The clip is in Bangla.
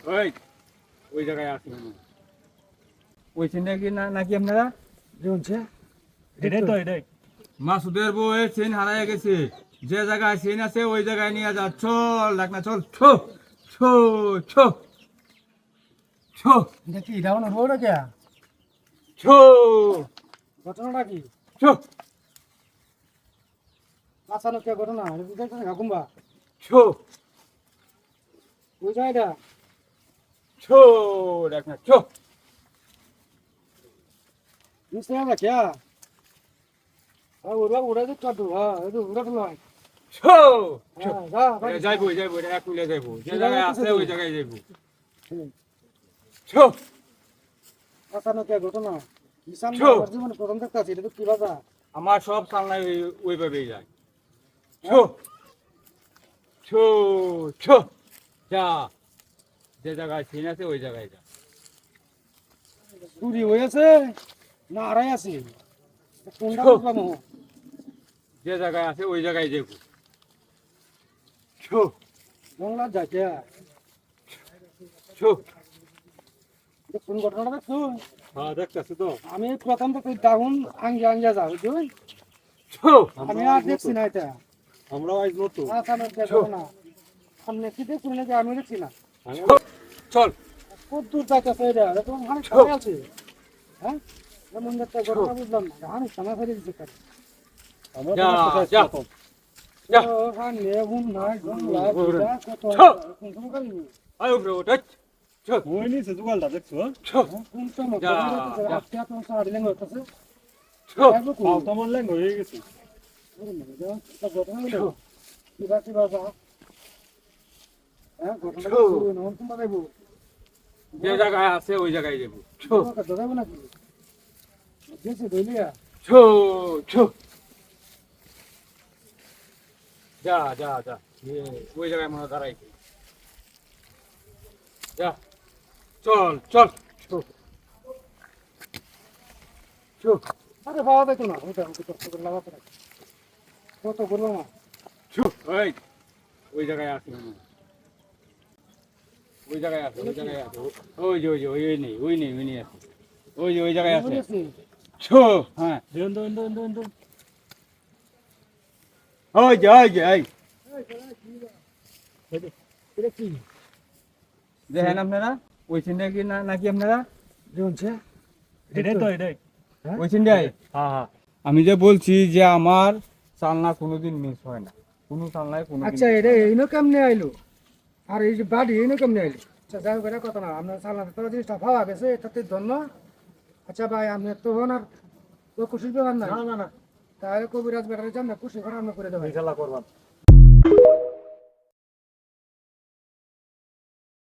ওই ওই জায়গায় আছে ওই চেনটা কি নাকি আপনারা শুনছে এটাই মাসুদের বউয়ের চেন হারায় গেছে যে জায়গায় চেন আছে ওই জায়গায় নিয়ে যা চল ডাক না চল ছো ছো ছো ছো দেখি ডাউন রোড কে ছো ঘটনাটা কি ছো আসানো কে ঘটনা বুঝতে হাকুম্বা ছো ওই জায়গা ছো ডাক না ছো নিশ্চয় আমরা কে ওরা ওরা যে কাটু হ্যাঁ এই ওরা তো নয় ছো হ্যাঁ যা যাইবো যাইবো এক মিলে যাইবো যে জায়গায় আছে ওই জায়গায় যাইবো ছো আসানো কে ঘটনা কিষান ছো। জীবনে প্রথম দেখতে আছে এটা তো কি বাজা আমার সব সামলায় ওইভাবেই যায় ছো ছো ছো যা যে জায়গায় চেন আছে ওই জায়গায় যা চুরি হয়েছে না আড়াই আছে কোনটা ছো। বুঝলাম যে জায়গায় আছে ওই জায়গায় যাইবো ছো বাংলা যাকে ছো কোন ঘটনাটা দেখছো হ্যাঁ দেখতেছি তো আমি প্রথম থেকে ডাউন আঙ্গে আঙ্গে যাও বুঝলি ছো আমি আর দেখছি না এটা আমরাও আজ নতুন আসানোর কে ঘটনা সামনে কি দেখছি না যে আমি দেখছি না চল কত দূর যাইতেছে এটা এটা তো অনেক সময় আছে হ্যাঁ এমন একটা ঘটনা বুঝলাম না আমি সময় ফেলে দিচ্ছি কাজ আমরা যা যা যা সামনে হুম নাই জঙ্গলা কত ছো। কোন করি আয়ো ব্রো টাচ ছো ওই নিচে জুগালটা দেখছো ছো কোন সময় যা, যা। আজকে তো সারা দিন হইতেছে ছো পাও তো আমার ল্যাঙ্গ হয়ে গেছে ঘটনা হলো কিবা কিবা যা হ্যাঁ ঘটনা ছো। নতুন তোমরা দেবো যে জায়গায় আছে ওই জায়গায় যাবো ছো যাবে নাকি গেছি দইলিয়া ছো ছো যা যা যা ওই জায়গায় মনে হয় দাঁড়াইছে যা চল চল ছো ছো আরে বাবা দেখো না ওটা ওটা কষ্ট করে লাগাতে রাখ কত বলবো না ছো ওই ওই জায়গায় আছে ওই জায়গায় আছে ওই জায়গায় আছে ওই যে ওই যে ওই নেই ওই নেই ওই নেই আছে ওই যে ওই জায়গায় আছে বুঝেছি ছো হ্যাঁ দেন দেন দেন দেন দেন ওই যে এই এটা কি দেখেন আপনারা ওই চিন্তা কি নাকি আপনারা শুনছে এটাই ওই চিন্তায় হ্যাঁ হ্যাঁ আমি যে বলছি যে আমার চালনা কোনোদিন মিস হয় না কোনো চালনায় কোনো আচ্ছা এটা এইনো কেমনে আইলো আর এই যে বাড়ি এইনো কেমনে আইলো আচ্ছা যাই হোক এটা কথা না আপনার সালাতে তো জিনিসটা পাওয়া গেছে এটাতে ধন্য আচ্ছা ভাই আপনি তো হন আর তো খুশির ব্যাপার না না না না তাহলে কবিরাজ বেটারে যান না খুশি করে আমরা করে দেবো খেলা করবান